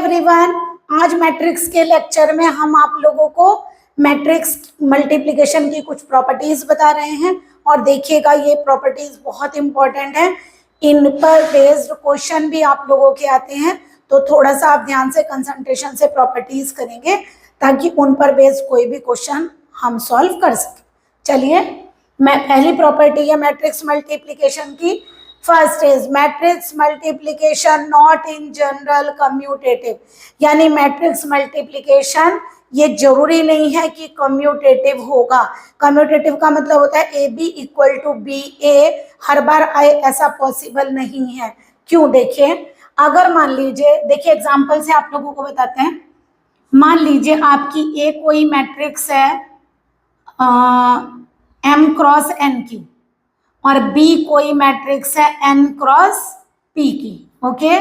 Everyone, आज matrix के lecture में हम आप लोगों को मैट्रिक्स मल्टीप्लिकेशन की कुछ प्रॉपर्टीज बता रहे हैं और देखिएगा ये प्रॉपर्टीज बहुत इंपॉर्टेंट है। इन पर बेस्ड क्वेश्चन भी आप लोगों के आते हैं, तो थोड़ा सा आप ध्यान से कंसंट्रेशन से प्रॉपर्टीज करेंगे ताकि उन पर बेस्ड कोई भी क्वेश्चन हम सॉल्व कर सकें। चलिए, मैं पहली प्रॉपर्टी है मैट्रिक्स मल्टीप्लिकेशन की। First is matrix multiplication not in general commutative, यानी मैट्रिक्स मल्टीप्लिकेशन ये जरूरी नहीं है कि कम्यूटेटिव होगा। कम्यूटेटिव का मतलब होता है A B equal to B A, हर बार आए ऐसा पॉसिबल नहीं है। क्यों? देखिए, अगर मान लीजिए, देखिए एग्जांपल से आप लोगों को बताते हैं। मान लीजिए आपकी ए कोई मैट्रिक्स है एम क्रॉस एन की और बी कोई मैट्रिक्स है एन क्रॉस पी की। ओके,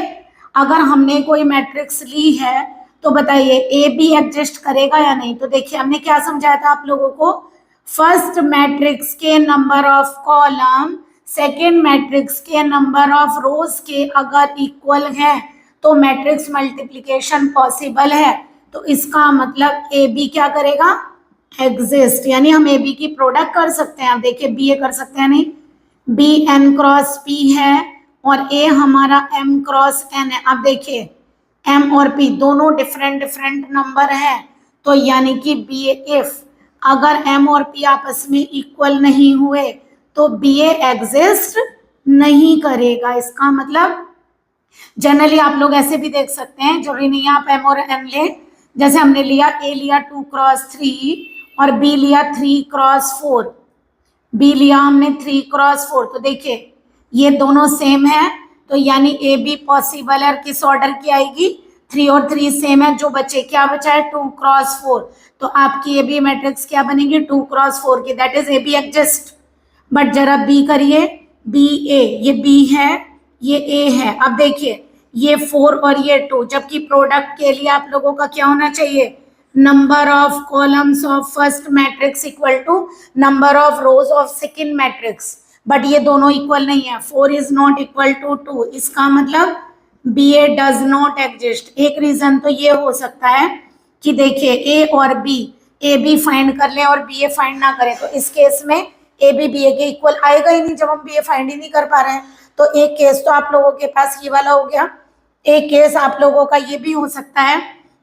अगर हमने कोई मैट्रिक्स ली है तो बताइए ए बी एग्जिस्ट करेगा या नहीं? तो देखिए हमने क्या समझाया था आप लोगों को, फर्स्ट मैट्रिक्स के number of column second matrix के नंबर ऑफ रोज के अगर इक्वल है तो मैट्रिक्स मल्टीप्लिकेशन पॉसिबल है। तो इसका मतलब ए बी क्या करेगा? एग्जिस्ट, यानी हम ए बी की प्रोडक्ट कर सकते हैं। अब देखिए बी ए कर सकते हैं नहीं, बी एन क्रॉस पी है और ए हमारा एम क्रॉस एन है। अब देखिए एम और पी दोनों डिफरेंट डिफरेंट नंबर है, तो यानी कि बी इफ अगर एम और पी आपस में इक्वल नहीं हुए तो बी एग्जिस्ट नहीं करेगा। इसका मतलब जनरली आप लोग ऐसे भी देख सकते हैं, जरूरी नहीं है आप एम और एन ले। जैसे हमने लिया ए लिया 2 क्रॉस 3 और बी लिया 3 क्रॉस 4, बी लिया हमने 3 क्रॉस 4, तो देखिए ये दोनों सेम है, तो यानी ए बी पॉसिबल है। किस ऑर्डर की आएगी? 3 और 3 सेम है, जो बचे क्या बचा है? 2 क्रॉस 4, तो आपकी ए बी मैट्रिक्स क्या बनेगी? 2 क्रॉस 4 की, that is A be exist. But जरा बी करिए, बी ए, ये बी है ये ए है। अब देखिए ये 4 और ये 2, जबकि प्रोडक्ट के लिए आप लोगों का क्या होना चाहिए? Number of columns of first matrix equal to number of rows of second matrix, but ये दोनों इक्वल नहीं है। 4 इज नॉट इक्वल टू 2, इसका मतलब B A does not exist. एक रीजन तो ये हो सकता है कि देखिए ए और बी, ए बी फाइंड कर ले और बी ए फाइंड ना करे, तो इस केस में ए बी बी ए के इक्वल आएगा ही नहीं जब हम बी ए फाइंड ही नहीं कर पा रहे हैं। तो एक केस तो आप लोगों के पास ये वाला हो गया। एक केस आप लोगों का ये भी हो सकता है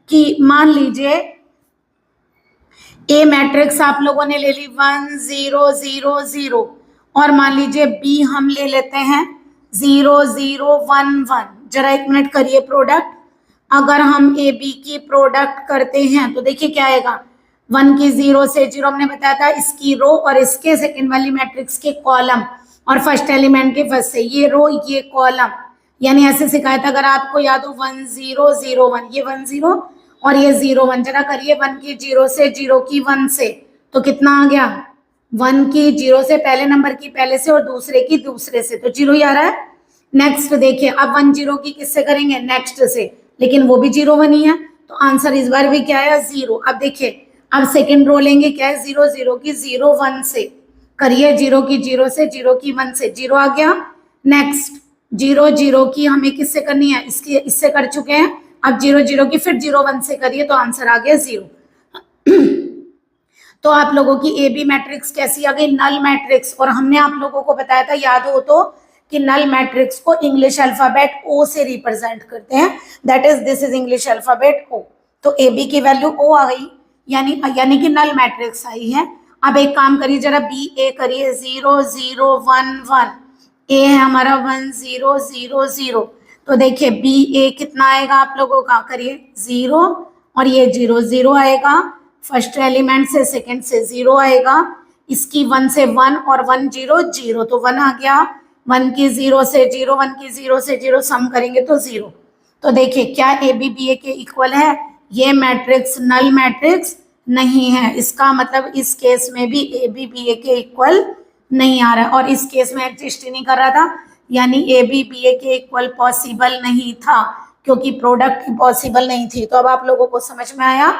कि मान लीजिए ए मैट्रिक्स आप लोगों ने ले ली 1 0 0 0 और मान लीजिए बी हम ले लेते हैं 0 0 1 1। जरा एक मिनट करिए प्रोडक्ट। अगर हम ए बी की प्रोडक्ट करते हैं तो देखिए क्या आएगा? 1 की 0 से 0 हमने बताया था, इसकी रो और इसके सेकेंड वाली मैट्रिक्स के कॉलम और फर्स्ट एलिमेंट के फर्स्ट से ये रो ये कॉलम, यानी ऐसे सिखाया था अगर आपको याद हो 1 0 0 1, ये 1 0 और ये 0 1। जरा करिए 1 की 0 से 0 की 1 से, तो कितना आ गया? 1 की 0 से पहले नंबर की पहले से और दूसरे की दूसरे से, तो 0 ही आ रहा है। नेक्स्ट देखिए, अब 1 0 की किससे करेंगे? नेक्स्ट से, लेकिन वो भी 0 1 ही है, तो आंसर इस बार भी क्या है? 0। अब देखिए अब सेकेंड रो लेंगे, क्या है? 0 0 की 0 1 से करिए, 0 की 0 से 0 की 1 से, 0 आ गया। नेक्स्ट 0 0 की हमें किससे करनी है? इससे कर चुके हैं। अब 0 0 की फिर 0 1 से करिए, तो आंसर आ गया 0। तो आप लोगों की ए बी मैट्रिक्स कैसी आ गई? Null matrix. और हमने आप लोगों को बताया था, याद हो तो, कि नल मैट्रिक्स को इंग्लिश अल्फाबेट ओ से रिप्रेजेंट करते हैं, that is this is English alphabet O. तो ए बी की वैल्यू ओ आ गई, यानी कि नल मैट्रिक्स आई है। अब एक काम करिए, जरा बी ए करिए 0 0 1 1, ए है हमारा 1 0 0 0, तो देखिए बी ए कितना आएगा आप लोगों का? करिए 0 और ये 0 0 आएगा, फर्स्ट एलिमेंट से सेकंड से 0 आएगा, इसकी 1 से 1 और 1 0 0, तो 1 आ गया। 1 की 0 से 0 1 की 0 से 0 सम करेंगे तो 0। तो देखिए क्या ए बी बी ए के इक्वल है? ये मैट्रिक्स नल मैट्रिक्स नहीं है, इसका मतलब इस केस में भी ए बी बी ए के इक्वल नहीं आ रहा है, और इस केस में एग्जिस्ट ही नहीं कर रहा था, यानी ए बी बी ए के इक्वल पॉसिबल नहीं था क्योंकि प्रोडक्ट पॉसिबल नहीं थी। तो अब आप लोगों को समझ में आया?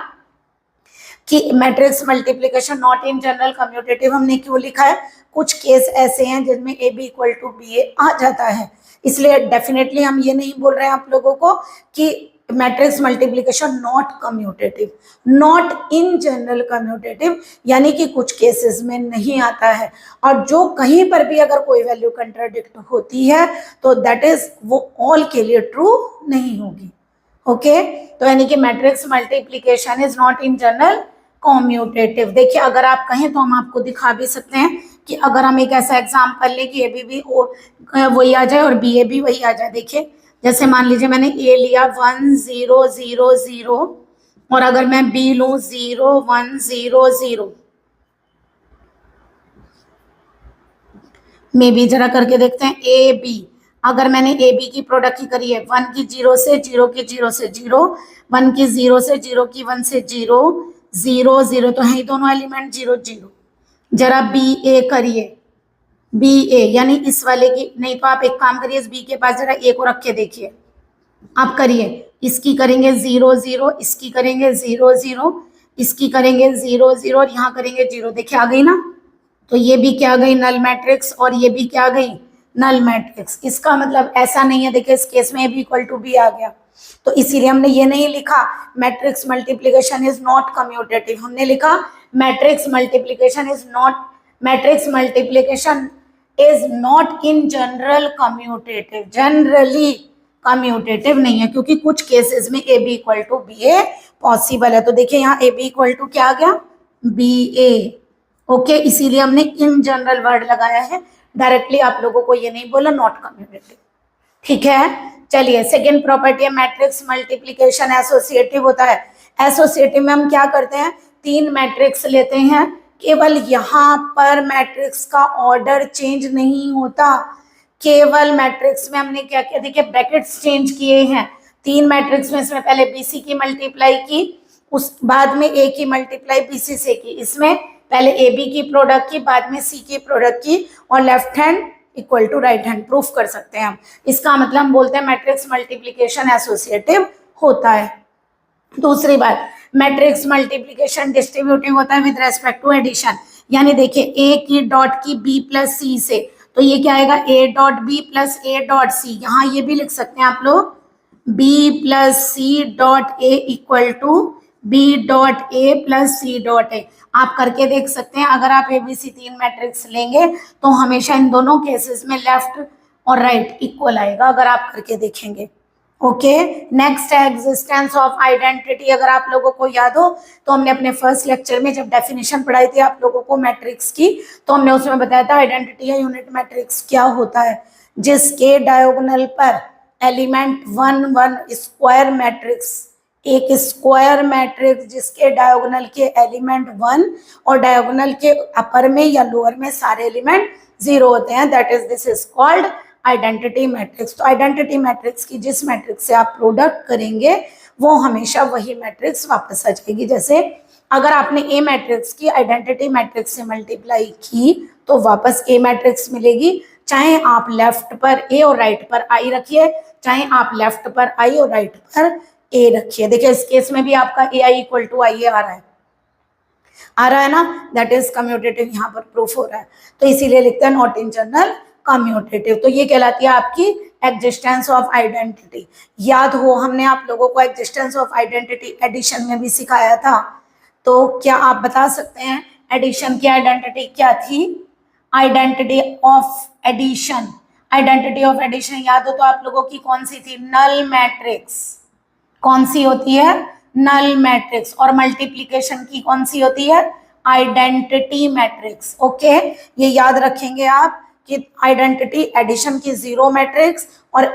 कि matrix multiplication not in general commutative हमने क्यों लिखा है, कुछ केस ऐसे हैं जिनमें A B equal to B A आ जाता है, इसलिए डेफिनेटली हम ये नहीं बोल रहे हैं आप लोगों को कि matrix multiplication not commutative, not in general commutative, यानी कि कुछ केसेस में नहीं आता है। और जो कहीं पर भी अगर कोई वैल्यू कंट्राडिक्ट होती है तो दैट इज वो ऑल के लिए ट्रू नहीं होगी। ओके तो यानी कि matrix multiplication is not in general commutative. देखिए अगर आप कहें तो हम आपको दिखा भी सकते हैं कि अगर हम एक ऐसा एग्जाम्पल लें कि ए बी भी वही आ जाए और बी ए भी वही आ जाए। देखिए जैसे मान लीजिए मैंने ए लिया 1 0 0 0 और अगर मैं बी लूं 0 1 0 0, मे बी जरा करके देखते हैं ए बी। अगर मैंने ए बी की प्रोडक्ट की करी है 1 की 0 से 0 की 0 से 0, 1 की 0 से 0 की 1 से 0 0 0, तो है ही दोनों एलिमेंट 0 0। जरा बी ए करिए, बी ए यानी इस वाले की, नहीं तो आप एक काम करिए इस बी के पास जरा ए को रख के देखिए, आप करिए, इसकी करेंगे 0 0, इसकी करेंगे 0 0, इसकी करेंगे 0 0 और यहाँ करेंगे 0, देखिए आ गई ना। तो ये भी क्या गई नल मैट्रिक्स और ये भी क्या गई नल मैट्रिक्स। इसका मतलब ऐसा नहीं है, देखिए इस केस में भी इक्वल टू बी आ गया, तो इसीलिए हमने ये नहीं लिखा matrix multiplication is not commutative, हमने लिखा matrix multiplication is not, matrix multiplication is not in general commutative, generally commutative नहीं है, क्योंकि कुछ केसेस में A B equal to B A possible है। तो देखिए यहाँ ए बी इक्वल टू क्या आ गया बी ए। ओके इसीलिए हमने इन जनरल वर्ड लगाया है, डायरेक्टली आप लोगों को ये नहीं बोला नॉट कम्यूटेटिव। ठीक है चलिए सेकेंड प्रॉपर्टी है मैट्रिक्स मल्टीप्लिकेशन एसोसिएटिव होता है। एसोसिएटिव में हम क्या करते हैं, तीन मैट्रिक्स लेते हैं, केवल यहाँ पर मैट्रिक्स का ऑर्डर चेंज नहीं होता, केवल मैट्रिक्स में हमने क्या किया, देखिए ब्रैकेट्स चेंज किए हैं। तीन मैट्रिक्स में इसमें पहले बीसी की मल्टीप्लाई की, उस बाद में ए की मल्टीप्लाई बीसी से की, इसमें पहले ए बी की प्रोडक्ट की, बाद में सी की प्रोडक्ट की, और left hand equal to right hand proof कर सकते हैं हम। इसका मतलब हम बोलते हैं मैट्रिक्स मल्टीप्लिकेशन एसोसिएटिव होता है। दूसरी बात, मैट्रिक्स मल्टीप्लिकेशन डिस्ट्रीब्यूटिव होता है विद रेस्पेक्ट टू एडिशन, यानी देखिए ए की डॉट की बी प्लस सी से, तो ये क्या आएगा A dot B plus A dot C, यहाँ ये भी लिख सकते हैं आप लोग B plus C dot A equal to B dot A plus C dot A. आप करके देख सकते हैं, अगर आप एबीसी तीन मैट्रिक्स लेंगे तो हमेशा इन दोनों केसेस में लेफ्ट और राइट इक्वल आएगा, अगर आप करके देखेंगे। ओके नेक्स्ट है एग्जिस्टेंस ऑफ आइडेंटिटी। अगर आप लोगों को याद हो तो हमने अपने फर्स्ट लेक्चर में जब डेफिनेशन पढ़ाई थी आप लोगों को मैट्रिक्स की, तो हमने उसमें बताया था आइडेंटिटी या यूनिट मैट्रिक्स क्या होता है, जिसके डायगोनल पर एलिमेंट 1 1 स्क्वायर मैट्रिक्स, एक स्क्वायर मैट्रिक्स जिसके डायगोनल के एलिमेंट 1 और डायगोनल के अपर में या लोअर में सारे एलिमेंट 0 होते हैं, that is this is called identity matrix. तो आइडेंटिटी मैट्रिक्स की जिस मैट्रिक्स से आप प्रोडक्ट करेंगे वो हमेशा वही मैट्रिक्स वापस आ जाएगी। जैसे अगर आपने ए मैट्रिक्स की आइडेंटिटी मैट्रिक्स से मल्टीप्लाई की तो वापस ए मैट्रिक्स मिलेगी, चाहे आप लेफ्ट पर ए और राइट पर आई रखिए, चाहे आप लेफ्ट पर आई और राइट पर ए रखिए। देखिए इस केस में भी आपका ए आई इक्वल टू आई ए आ रहा है ना, दैट इज कम्यूटेटिव, यहाँ पर प्रूफ हो रहा है, तो इसीलिए लिखते हैं नॉट इन जनरल कम्यूटेटिव। तो ये कहलाती है आपकी एग्जिस्टेंस ऑफ आइडेंटिटी। याद हो हमने आप लोगों को एग्जिस्टेंस ऑफ आइडेंटिटी एडिशन में भी सिखाया था, तो क्या आप बता सकते हैं एडिशन की आइडेंटिटी क्या थी? Identity of addition, identity of addition याद हो तो आप लोगों की कौन सी थी? Null matrix. कौन सी होती है? नल मैट्रिक्स। और मल्टीप्लिकेशन की कौन सी होती है? Identity matrix. ओके ये याद रखेंगे आप कि आइडेंटिटी एडिशन की जीरो मैट्रिक्स और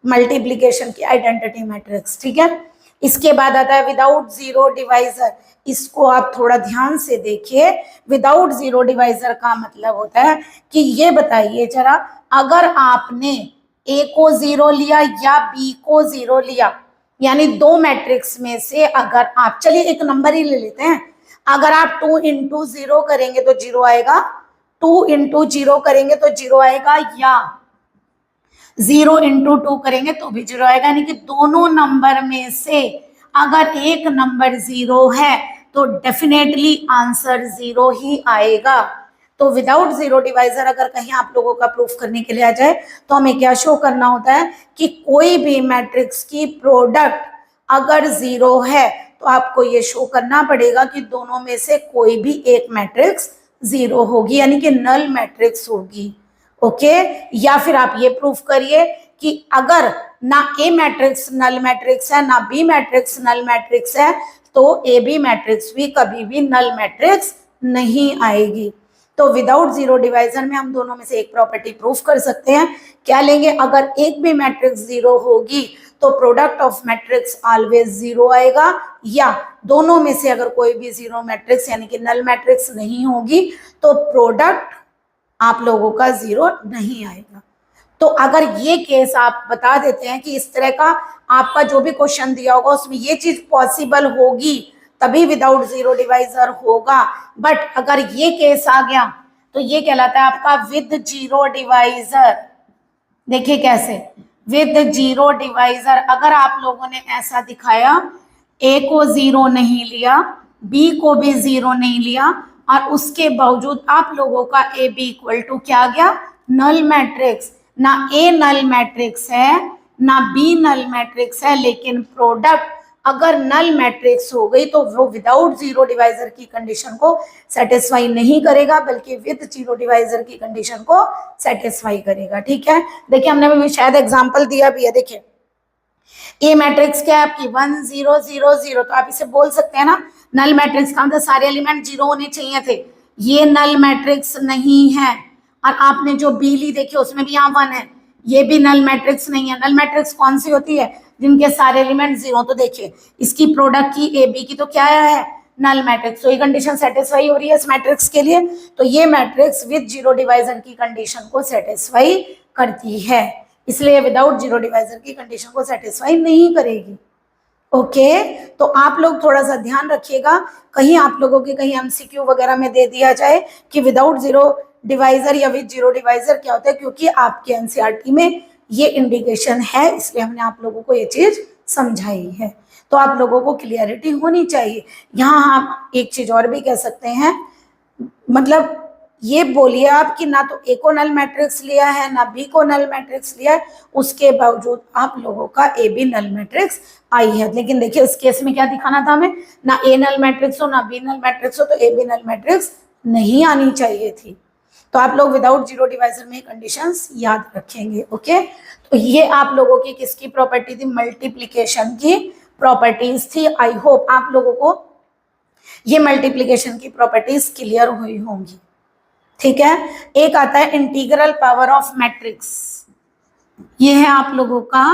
मल्टीप्लिकेशन की आइडेंटिटी मैट्रिक्स। ठीक है इसके बाद आता है विदाउट जीरो डिवाइजर। इसको आप थोड़ा ध्यान से देखिए, विदाउट जीरो डिवाइजर का मतलब होता है कि ये बताइए जरा, अगर आपने ए को जीरो लिया या बी को जीरो लिया, यानी दो मैट्रिक्स में से अगर आप, चलिए एक नंबर ही ले लेते हैं, अगर आप 2 इंटू 0 करेंगे तो 0 आएगा, 2 इंटू 0 करेंगे तो 0 आएगा, या 0 इंटू 2 करेंगे तो भी 0 आएगा, यानी कि दोनों नंबर में से अगर एक नंबर 0 है तो डेफिनेटली आंसर 0 ही आएगा। तो विदाउट जीरो डिवाइजर अगर कहीं आप लोगों का प्रूफ करने के लिए आ जाए तो हमें क्या शो करना होता है कि कोई भी मैट्रिक्स की प्रोडक्ट अगर 0 है तो आपको ये शो करना पड़ेगा कि दोनों में से कोई भी एक मैट्रिक्स 0 होगी, यानी कि नल मैट्रिक्स होगी। ओके, या फिर आप ये प्रूफ करिए कि अगर ना ए मैट्रिक्स नल मैट्रिक्स है ना बी मैट्रिक्स नल मैट्रिक्स है तो ए बी मैट्रिक्स भी कभी भी नल मैट्रिक्स नहीं आएगी। तो विदाउट जीरो डिवाइजर में हम दोनों में से एक प्रॉपर्टी प्रूफ कर सकते हैं। क्या लेंगे, अगर एक भी मैट्रिक्स 0 होगी तो प्रोडक्ट ऑफ मैट्रिक्स ऑलवेज 0 आएगा, या दोनों में से अगर कोई भी 0 मैट्रिक्स यानी कि नल मैट्रिक्स नहीं होगी तो प्रोडक्ट आप लोगों का 0 नहीं आएगा। तो अगर ये केस आप बता देते हैं कि इस तरह का आपका जो भी क्वेश्चन दिया होगा उसमें ये चीज पॉसिबल होगी तभी विदाउट जीरो डिवाइजर होगा, बट अगर ये केस आ गया तो ये कहलाता है आपका विद जीरो डिवाइजर। देखिए कैसे, विद जीरो डिवाइजर अगर आप लोगों ने ऐसा दिखाया ए को 0 नहीं लिया, बी को भी 0 नहीं लिया और उसके बावजूद आप लोगों का ए बी इक्वल टू क्या आ गया, नल मैट्रिक्स। ना ए नल मैट्रिक्स है ना बी नल मैट्रिक्स है, लेकिन प्रोडक्ट अगर नल मैट्रिक्स हो गई तो वो विदाउट जीरो डिवाइजर की कंडीशन को सेटिस्फाई नहीं करेगा बल्कि विद जीरो डिवाइजर की कंडीशन को सेटिस्फाई करेगा। ठीक है, देखिए हमने भी शायद एग्जांपल दिया भी है। देखिए ए मैट्रिक्स क्या है आपकी 1 0 0 0, तो आप इसे बोल सकते हैं ना नल मैट्रिक्स का मतलब सारे एलिमेंट 0 होने चाहिए थे, ये नल मैट्रिक्स नहीं है। और आपने जो बी ली देखिए उसमें भी यहाँ 1 है, ये भी नल मैट्रिक्स नहीं है। नल मैट्रिक्स कौन सी होती है, जिनके सारे एलिमेंट 0। तो देखिए इसकी प्रोडक्ट की ए बी की तो क्या है, नल मैट्रिक्स। तो ये कंडीशन सेटिस्फाई हो रही है इस मैट्रिक्स के लिए, तो ये मैट्रिक्स विद जीरो डिवाइजर की कंडीशन को सेटिस्फाई करती है, इसलिए विदाउट जीरो डिवाइजर की कंडीशन को सेटिस्फाई नहीं करेगी। ओके, तो आप लोग थोड़ा सा ध्यान रखिएगा कहीं आप लोगों के कहीं एमसीक्यू वगैरह में दे दिया जाए कि विदाउट जीरो डिवाइजर या विद जीरो डिवाइजर क्या होता है, क्योंकि आपके एनसीईआरटी में ये इंडिकेशन है, इसलिए हमने आप लोगों को ये चीज समझाई है। तो आप लोगों को क्लियरिटी होनी चाहिए। यहाँ आप एक चीज और भी कह सकते हैं, मतलब ये बोलिए आप कि ना तो ए को नल मैट्रिक्स लिया है ना बी को नल मैट्रिक्स लिया है, उसके बावजूद आप लोगों का ए बी नल मैट्रिक्स आई है। लेकिन देखिए इस केस में क्या दिखाना था हमें, ना ए नल मैट्रिक्स हो ना बी नल मैट्रिक्स हो, तो ए बी नल मैट्रिक्स नहीं आनी चाहिए थी। तो आप लोग विदाउट जीरो डिवाइजर में कंडीशंस याद रखेंगे। ओके, तो ये आप लोगों की किसकी प्रॉपर्टी थी, मल्टीप्लिकेशन की प्रॉपर्टीज थी। आई होप आप लोगों को ये मल्टीप्लिकेशन की प्रॉपर्टीज क्लियर हुई होंगी। ठीक है, एक आता है इंटीग्रल पावर ऑफ मैट्रिक्स, ये है आप लोगों का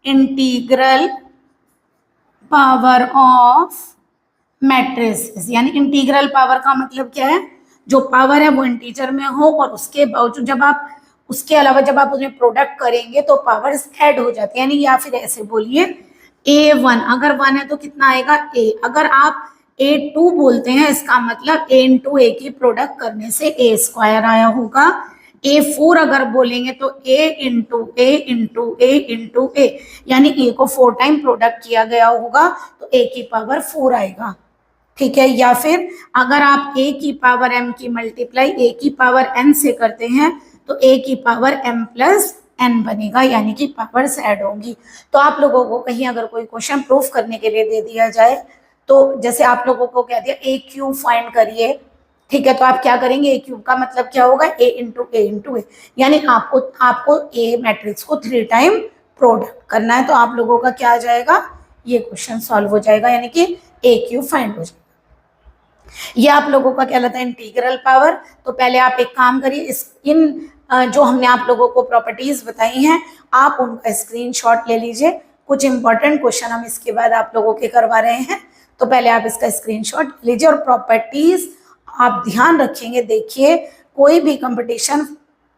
इंटीग्रल पावर ऑफ मैट्रिक्स। यानी इंटीग्रल पावर का मतलब क्या है, जो पावर है वो इंटीजर में हो और उसके बावजूद जब आप उसके अलावा जब आप उसमें प्रोडक्ट करेंगे तो पावर्स ऐड हो जाती है। यानी या फिर ऐसे बोलिए a1 अगर 1 है तो कितना आएगा a, अगर आप a2 बोलते हैं इसका मतलब a इंटू ए की प्रोडक्ट करने से a स्क्वायर आया होगा। a4 अगर बोलेंगे तो a into A into A into A, यानी a को 4 टाइम प्रोडक्ट किया गया होगा तो a की पावर 4 आएगा। ठीक है, या फिर अगर आप a की पावर m की मल्टीप्लाई a की पावर n से करते हैं तो a की पावर m प्लस n बनेगा, यानी कि पावर्स ऐड होंगी। तो आप लोगों को कहीं अगर कोई क्वेश्चन प्रूफ करने के लिए दे दिया जाए तो जैसे आप लोगों को कह दिया a क्यूब फाइंड करिए, ठीक है, तो आप क्या करेंगे, a क्यूब का मतलब क्या होगा, a इंटू ए, यानी आपको a मैट्रिक्स को 3 टाइम प्रोडक्ट करना है। तो आप लोगों का क्या आ जाएगा, ये क्वेश्चन सॉल्व हो जाएगा, यानी कि a क्यूब फाइंड हो जाएगा। ये आप लोगों का क्या कहलाता है, इंटीग्रल पावर। तो पहले आप एक काम करिए, इन जो हमने आप लोगों को प्रॉपर्टीज बताई हैं आप उनका स्क्रीनशॉट ले लीजिए। कुछ इंपॉर्टेंट क्वेश्चन हम इसके बाद आप लोगों के करवा रहे हैं, तो पहले आप इसका स्क्रीनशॉट लीजिए और प्रॉपर्टीज आप ध्यान रखेंगे। देखिए कोई भी कंपटीशन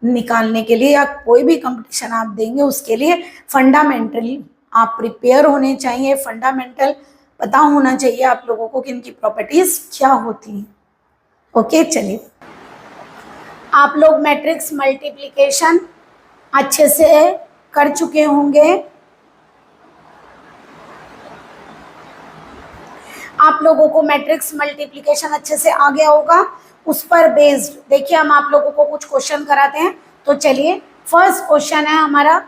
निकालने के लिए या कोई भी कंपटीशन आप देंगे उसके लिए फंडामेंटली आप प्रिपेयर होने चाहिए, फंडामेंटल पता होना चाहिए आप लोगों को कि इनकी प्रॉपर्टीज क्या होती हैं। ओके, चलिए आप लोग मैट्रिक्स मल्टीप्लिकेशन अच्छे से कर चुके होंगे। आप लोगों को मैट्रिक्स मल्टीप्लिकेशन अच्छे से आ गया होगा। उस पर बेस्ड देखिए हम आप लोगों को कुछ क्वेश्चन कराते हैं। तो चलिए फर्स्ट क्वेश्चन है हमारा।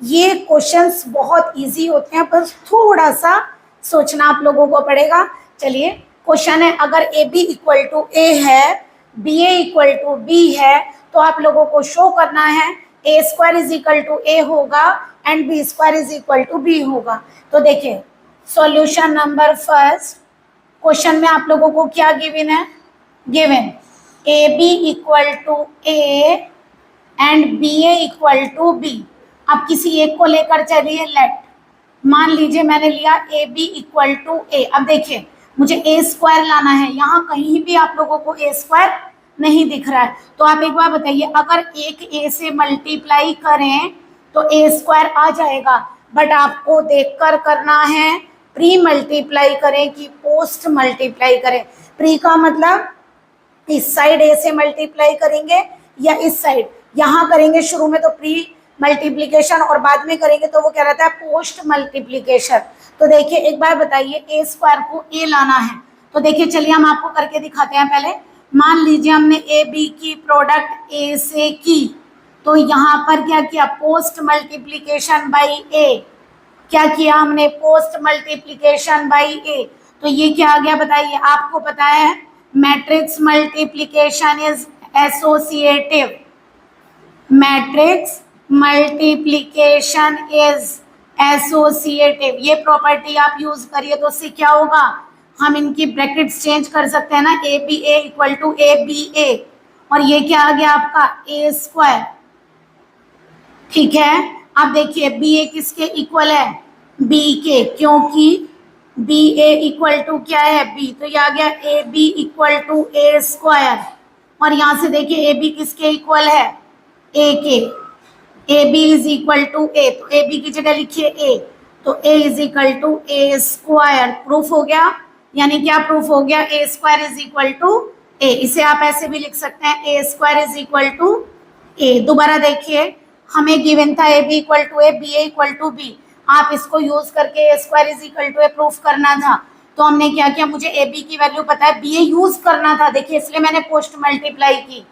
ये क्वेश्चंस बहुत इजी होते हैं पर थोड़ा सा सोचना आप लोगों को पड़ेगा। चलिए क्वेश्चन है, अगर A B equal to A है, B A equal to B है, तो आप लोगों को शो करना है A square is equal to A होगा and B square is equal to B होगा। तो देखिए सॉल्यूशन नंबर फर्स्ट, क्वेश्चन में आप लोगों को क्या गिवन है, given A B equal to A and B A equal to B. अब किसी एक को लेकर चलिए, लेट मान लीजिए मैंने लिया ए बी इक्वल टू ए। अब देखिए मुझे ए स्क्वायर लाना है, यहाँ कहीं भी आप लोगों को ए स्क्वायर नहीं दिख रहा है। तो आप एक बार बताइए, अगर एक ए से मल्टीप्लाई करें तो ए स्क्वायर आ जाएगा, बट आपको देखकर करना है प्री मल्टीप्लाई करें कि पोस्ट मल्टीप्लाई करें। प्री का मतलब इस साइड ए से मल्टीप्लाई करेंगे या इस साइड, यहाँ करेंगे शुरू में तो प्री मल्टीप्लिकेशन और बाद में करेंगे तो वो क्या रहता है पोस्ट मल्टीप्लिकेशन। तो देखिए एक बार बताइए ए स्क्वायर को ए लाना है, तो देखिए चलिए हम आपको करके दिखाते हैं। पहले मान लीजिए हमने ए बी की प्रोडक्ट ए से की, तो यहाँ पर क्या किया पोस्ट मल्टीप्लिकेशन बाई ए, क्या किया हमने पोस्ट मल्टीप्लिकेशन बाई ए। तो ये क्या आ गया बताइए, आपको पता है matrix multiplication is associative, matrix multiplication is associative. ये प्रॉपर्टी आप यूज करिए तो उससे क्या होगा, हम इनकी ब्रैकेट्स चेंज कर सकते हैं ना, A B A equal to A B A, और ये क्या आ गया आपका ए स्क्वायर। ठीक है, अब देखिए बी ए किसके इक्वल है, बी के, क्योंकि बी ए इक्वल टू क्या है बी, तो ये आ गया A B equal to A square. और यहाँ से देखिए ए बी किसके इक्वल है, ए के, A B is equal to A, तो ए बी की जगह लिखिए ए, तो A is equal to A square. Proof हो गया, यानी क्या प्रूफ हो गया, A square is equal to A. इसे आप ऐसे भी लिख सकते हैं A square is equal to A. दोबारा देखिए हमें गिवन था A B equal to A, B A equal to B, आप इसको यूज करके ए square is equal to A proof करना था। तो हमने क्या किया, मुझे ए बी की वैल्यू पता है, बी ए यूज करना था, देखिए इसलिए मैंने पोस्ट मल्टीप्लाई की।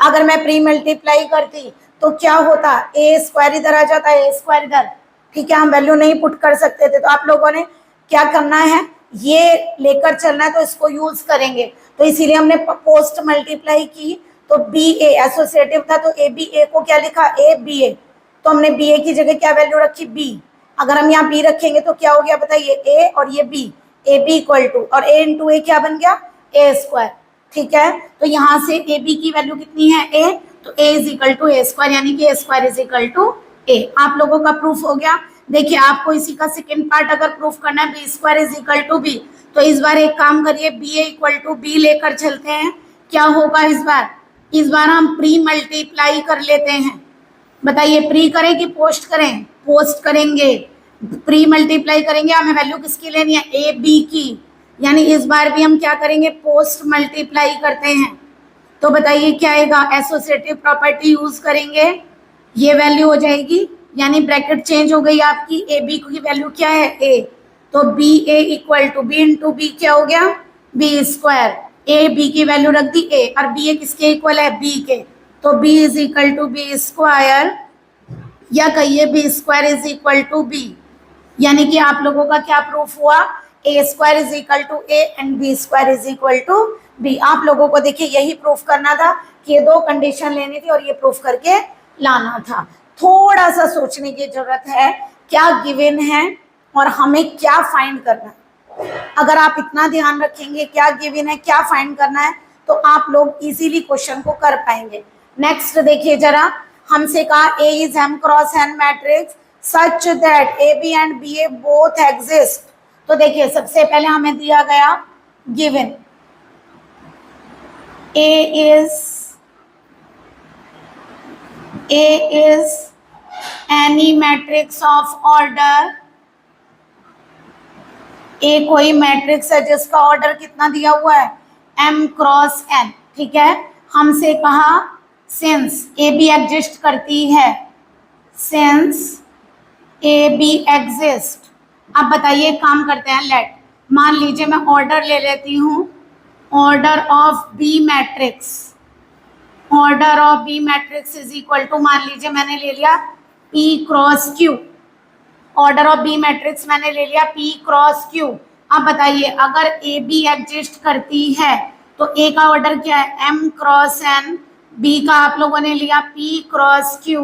अगर मैं प्री मल्टीप्लाई करती तो क्या होता, ए स्क्वायर इधर आ जाता, ए स्क्वायर इधर, ठीक है, हम वैल्यू नहीं पुट कर सकते थे। तो आप लोगों ने क्या करना है, ये लेकर चलना है, तो इसको यूज करेंगे। तो इसीलिए हमने पोस्ट मल्टीप्लाई की, तो बी ए एसोसिएटिव था, तो ए बी ए को क्या लिखा, ए बी ए, तो हमने बी ए की जगह क्या वैल्यू रखी, बी। अगर हम यहाँ बी रखेंगे तो क्या हो गया बताइए, ए और ये B, A B equal to, और ए इंटू ए क्या बन गया, ए स्क्वायर। ठीक है, तो यहाँ से ए बी की वैल्यू कितनी है, ए, तो A is equal to A square, यानी कि A square is equal to A. आप लोगों का प्रूफ हो गया। देखिए आपको इसी का सेकेंड पार्ट अगर प्रूफ करना है, B square is equal to B, तो इस बार एक काम करिए, B A equal to B लेकर चलते हैं। क्या होगा इस बार हम प्री मल्टीप्लाई कर लेते हैं। बताइए प्री करें कि पोस्ट करें, पोस्ट करेंगे। प्री मल्टीप्लाई करेंगे, हमें वैल्यू किसकी लेनी है, ए बी की, यानी इस बार भी हम क्या करेंगे, पोस्ट मल्टीप्लाई करते हैं। तो बताइए क्या आएगा, एसोसिएटिव प्रॉपर्टी यूज करेंगे, ये वैल्यू हो जाएगी, यानी ब्रैकेट चेंज हो गई आपकी, ए बी की वैल्यू क्या है, ए, तो B A equal to B into B क्या हो गया, बी स्क्वायर। ए बी की वैल्यू रख दी ए, और बी ए किसके इक्वल है, बी के, तो B is equal to B square, या कहिए B square is equal to B. यानी कि आप लोगों का क्या प्रूफ हुआ, A square is equal to A and B square is equal to B. आप लोगों को देखिए यही प्रूफ करना था कि ये दो कंडीशन लेनी थी और ये प्रूफ करके लाना था। थोड़ा सा सोचने की जरूरत है, क्या गिवन है और हमें क्या फाइंड करना है। अगर आप इतना ध्यान रखेंगे क्या गिवन है, क्या फाइंड करना है, तो आप लोग इजीली क्वेश्चन को कर पाएंगे। नेक्स्ट देखिए जरा, हमसे कहा A is M cross N matrix such that A B and B A both exist. तो देखिए सबसे पहले हमें दिया गया given A is any matrix of order, A कोई मैट्रिक्स है जिसका ऑर्डर कितना दिया हुआ है, m क्रॉस n। ठीक है, हमसे कहा सिंस ए बी एग्जिस्ट करती है, सिंस ए बी एग्जिस्ट। अब बताइए काम करते हैं, लेट मान लीजिए मैं ऑर्डर ले लेती हूँ, order of B matrix, order of B matrix is equal to, मान लीजिए मैंने ले लिया P cross Q, order of B matrix मैंने ले लिया P क्रॉस Q। अब बताइए अगर ए बी एग्जिस्ट करती है तो ए का ऑर्डर क्या है M क्रॉस N, बी का आप लोगों ने लिया P क्रॉस Q,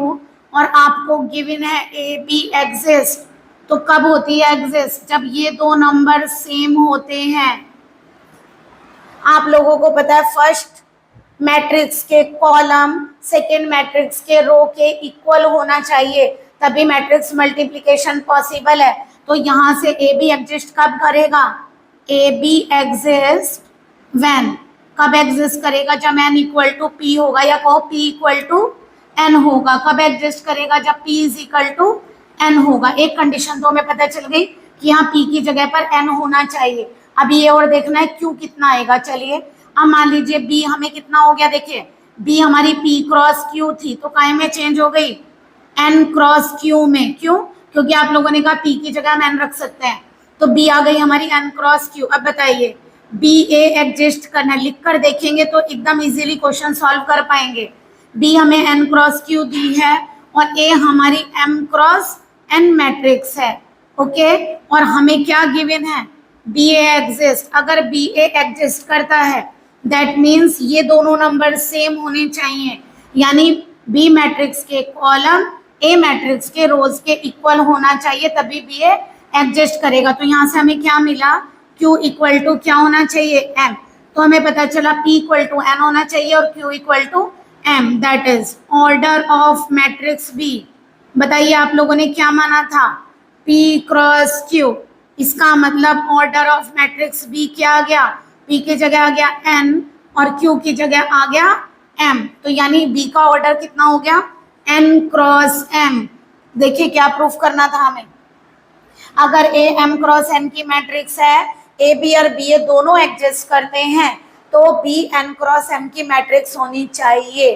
और आपको गिवन है ए बी एग्जिस्ट। तो कब होती है एग्जिस्ट? जब ये दो नंबर सेम होते हैं। आप लोगों को पता है फर्स्ट मैट्रिक्स के कॉलम सेकेंड मैट्रिक्स के रो के इक्वल होना चाहिए, तभी मैट्रिक्स मल्टीप्लिकेशन पॉसिबल है। तो यहाँ से ए बी एग्जिस्ट कब करेगा? ए बी एग्जिस्ट व्हेन, कब एग्जिस्ट करेगा? जब n इक्वल टू पी होगा, या कहो p इक्वल टू n होगा। कब एग्जिस्ट करेगा? जब p is equal to n होगा। एक कंडीशन तो हमें पता चल गई कि यहाँ p की जगह पर n होना चाहिए। अब ये और देखना है q कितना आएगा। चलिए अब मान लीजिए b हमें कितना हो गया, देखिए b हमारी p क्रॉस q थी तो काय में चेंज हो गई? n क्रॉस q में। क्यों? क्योंकि आप लोगों ने कहा p की जगह हम n रख सकते हैं, तो b आ गई हमारी n क्रॉस q। अब बताइए बी ए एडजस्ट करना, लिख कर देखेंगे तो एकदम इजीली क्वेश्चन सॉल्व कर पाएंगे। बी हमें n क्रॉस q दी है और ए हमारी m क्रॉस n मैट्रिक्स है, ओके। और हमें क्या गिवन है? बी ए एग्जिस्ट। अगर बी ए एग्जिस्ट करता है दैट मीन्स ये दोनों नंबर सेम होने चाहिए, यानी बी मैट्रिक्स के कॉलम ए मैट्रिक्स के रोज के इक्वल होना चाहिए, तभी बी ए एग्जिस्ट करेगा। तो यहाँ से हमें क्या मिला? Q इक्वल टू क्या होना चाहिए? M। तो हमें पता चला P इक्वल टू N होना चाहिए और Q equal to M, that is order of matrix B। बताइए आप लोगों ने क्या माना था? P क्रॉस Q, इसका मतलब ऑर्डर ऑफ मैट्रिक्स B क्या आ गया? P की जगह आ गया N और Q की जगह आ गया M। तो यानी B का ऑर्डर कितना हो गया? N cross M। देखिए क्या प्रूफ करना था हमें। अगर A M क्रॉस N की मैट्रिक्स है, ए बी और बी ए दोनों एग्जिस्ट करते हैं, तो बी एन क्रॉस एम की मैट्रिक्स होनी चाहिए।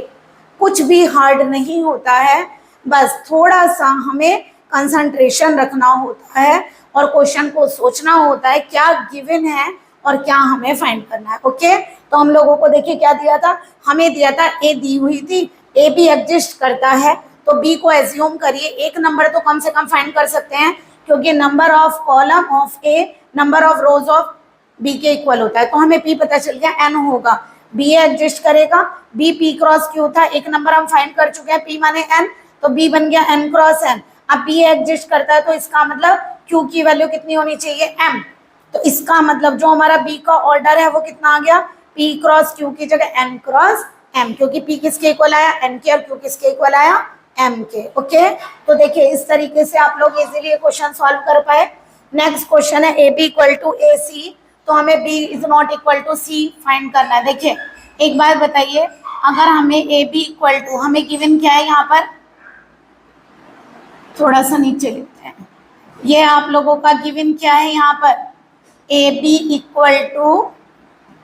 कुछ भी हार्ड नहीं होता है, बस थोड़ा सा हमें कंसंट्रेशन रखना होता है और क्वेश्चन को सोचना होता है क्या गिवन है और क्या हमें फाइंड करना है, ओके। तो हम लोगों को देखिए क्या दिया था, हमें दिया था ए दी हुई थी, ए बी एग्जिस्ट करता है तो बी को एज्यूम करिए एक नंबर तो कम से कम फाइंड कर सकते हैं, क्योंकि number of column of A number of rows of B के इक्वल होता है। तो हमें पी पता चल गया, एन होगा, बी एग्जिस्ट करेगा, बी पी क्रॉस क्यू था, एक नंबर हम फाइंड कर चुके हैं, पी माने एन, तो बी बन गया एन क्रॉस एन। अब बी एग्जिस्ट करता है तो इसका मतलब क्यू की वैल्यू कितनी होनी चाहिए? एम। तो इसका मतलब जो हमारा बी का ऑर्डर है वो कितना आ गया? पी क्रॉस क्यू की जगह एन क्रॉस एम, क्योंकि पी किसके इक्वल आया? एन के, और क्यू किसके इक्वल आया? एम के, ओके। तो देखिए इस तरीके से आप लोग इजीली ये क्वेश्चन सॉल्व कर पाए। नेक्स्ट क्वेश्चन है A B equal to A C, तो हमें B is not equal to C find करना है। देखिए एक बात बताइए, अगर हमें ए बी इक्वल टू, हमें गिवन क्या है यहाँ पर, थोड़ा सा नीचे लिखते हैं, ये आप लोगों का गिवन क्या है यहाँ पर? ए B equal to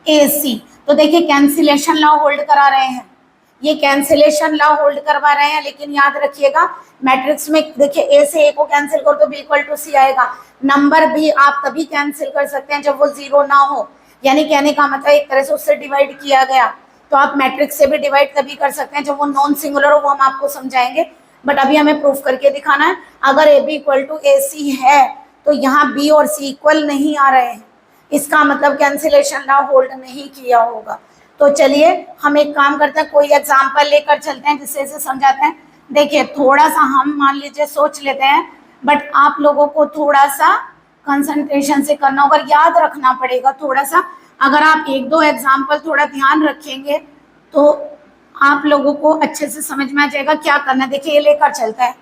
A C. तो देखिए कैंसिलेशन लॉ होल्ड करा रहे हैं, ये कैंसिलेशन लॉ होल्ड करवा रहे हैं, लेकिन याद रखिएगा मैट्रिक्स में देखिए ए से ए को कैंसिल करो तो बी इक्वल टू सी आएगा। नंबर भी आप तभी कैंसिल कर सकते हैं जब वो जीरो ना हो, यानी कहने का मतलब एक तरह से उससे डिवाइड किया गया। तो आप मैट्रिक्स से भी डिवाइड तभी कर सकते हैं जब वो नॉन सिंगुलर हो, वो हम आपको समझाएंगे, बट अभी हमें प्रूफ करके दिखाना है। अगर A B equal to A सी है तो यहाँ बी और सी इक्वल नहीं आ रहे हैं, इसका मतलब कैंसिलेशन लॉ होल्ड नहीं किया होगा। तो चलिए हम एक काम करते हैं, कोई एग्जाम्पल लेकर चलते हैं जिससे इसे समझाते हैं। देखिए थोड़ा सा हम मान लीजिए सोच लेते हैं, बट आप लोगों को थोड़ा सा कंसंट्रेशन से करना होगा, याद रखना पड़ेगा थोड़ा सा। अगर आप एक दो एग्जाम्पल थोड़ा ध्यान रखेंगे तो आप लोगों को अच्छे से समझ में आ जाएगा क्या करना है। देखिए ये लेकर चलता है,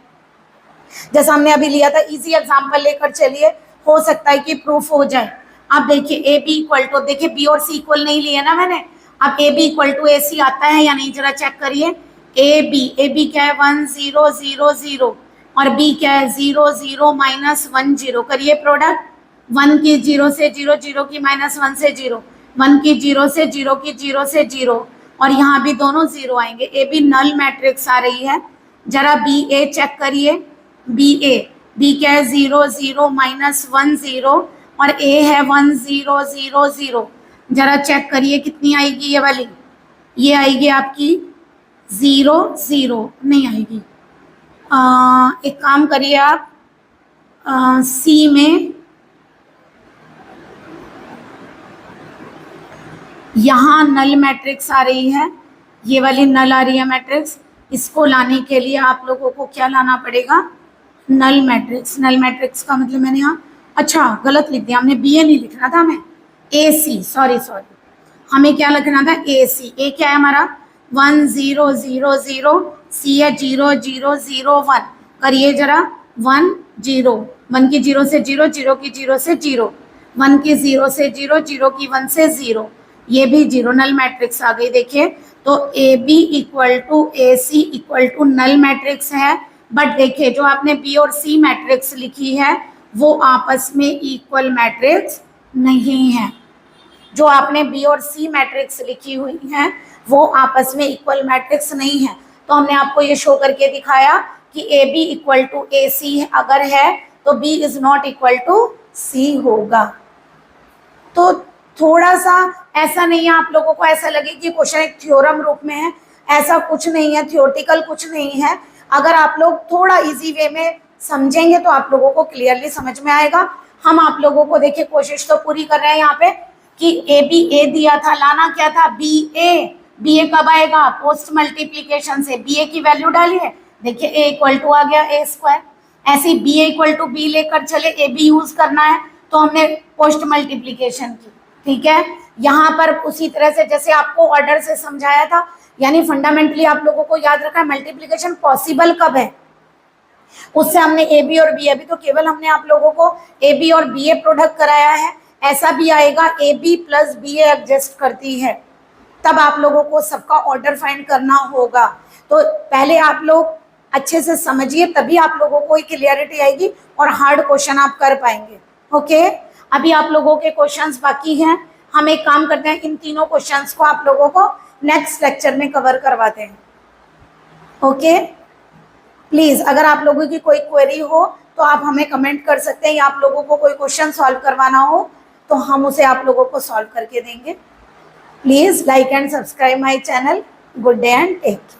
जैसा हमने अभी लिया था, इजी एग्जाम्पल लेकर चलिए, हो सकता है कि प्रूफ हो जाए। अब देखिए ए बी इक्वल टू, देखिए बी और सी इक्वल नहीं लिए ना मैंने, अब ए बी इक्वल टू ए सी आता है या नहीं जरा चेक करिए। ए बी क्या है? 1 0 0 0 और बी क्या है? 0 0 -1 0। करिए प्रोडक्ट, 1 की 0 से 0, 0 की -1 से 0, 1 की 0 से 0 की 0 से 0, और यहाँ भी दोनों 0 आएंगे। ए बी नल मैट्रिक्स आ रही है। जरा बी ए चेक करिए, बी क्या है? 0 0 -1 0 और ए है 1 0 0 0। जरा चेक करिए कितनी आएगी ये वाली, ये आएगी आपकी 0 0, नहीं आएगी। एक काम करिए आप, सी में यहाँ नल मैट्रिक्स आ रही है, ये वाली नल आ रही है मैट्रिक्स, इसको लाने के लिए आप लोगों को क्या लाना पड़ेगा, नल मैट्रिक्स। नल मैट्रिक्स का मतलब मैंने यहाँ अच्छा गलत लिख दिया, हमने बी ए नहीं लिखना था, हमें ए सी, सॉरी हमें क्या लिखना था, ए सी। ए क्या है हमारा 1 0 0 0, सी है 0 0 0 1। करिए जरा 1 0, 1 की 0 से 0, 0 की 0 से 0, 1 की 0 से 0, 0 की 1 से 0, ये भी 0, नल मैट्रिक्स आ गई। देखिए तो A B equal to A C equal to null matrix है। बट देखिए जो आपने बी और सी मैट्रिक्स लिखी है वो आपस में इक्वल मैट्रिक्स नहीं है। जो आपने बी और सी मैट्रिक्स लिखी हुई है वो आपस में इक्वल मैट्रिक्स नहीं है। तो हमने आपको ये शो करके दिखाया कि A B equal to A C अगर है तो B is not equal to C होगा। तो थोड़ा सा ऐसा नहीं है आप लोगों को ऐसा लगे कि क्वेश्चन एक थ्योरम रूप में है, ऐसा कुछ नहीं है, थ्योरेटिकल कुछ नहीं है। अगर आप लोग थोड़ा इजी वे में समझेंगे तो आप लोगों को क्लियरली समझ में आएगा। हम आप लोगों को देखिए कोशिश तो पूरी कर रहे हैं यहाँ पे कि ए बी ए दिया था, लाना क्या था बी ए। बी ए कब आएगा, पोस्ट मल्टीप्लीकेशन से। बी ए की वैल्यू डालिए, देखिए ए इक्वल टू आ गया ए स्क्वायर। ऐसे B A equal to B लेकर चले, ए बी यूज करना है तो हमने पोस्ट मल्टीप्लीकेशन की, ठीक है। यहाँ पर उसी तरह से जैसे आपको ऑर्डर से समझाया था, यानी फंडामेंटली आप लोगों को याद रखा है मल्टीप्लीकेशन पॉसिबल कब है, उससे हमने ए बी और बी, अभी तो केवल हमने आप लोगों को ए बी और बी ए प्रोडक्ट कराया है। ऐसा भी आएगा A B plus B A adjust करती है, तब आप लोगों को सबका ऑर्डर फाइंड करना होगा। तो पहले आप लोग अच्छे से समझिए, तभी आप लोगों को क्लियरिटी आएगी और हार्ड क्वेश्चन आप कर पाएंगे। ओके, अभी आप लोगों के क्वेश्चंस बाकी हैं। हम एक काम करते हैं, इन तीनों क्वेश्चंस को आप लोगों को नेक्स्ट लेक्चर में कवर करवाते हैं। ओके, प्लीज अगर आप लोगों की कोई क्वेरी हो तो आप हमें कमेंट कर सकते हैं, या आप लोगों को कोई क्वेश्चन सॉल्व करवाना हो तो हम उसे आप लोगों को सॉल्व करके देंगे। Please like and subscribe my channel. Good day and take care.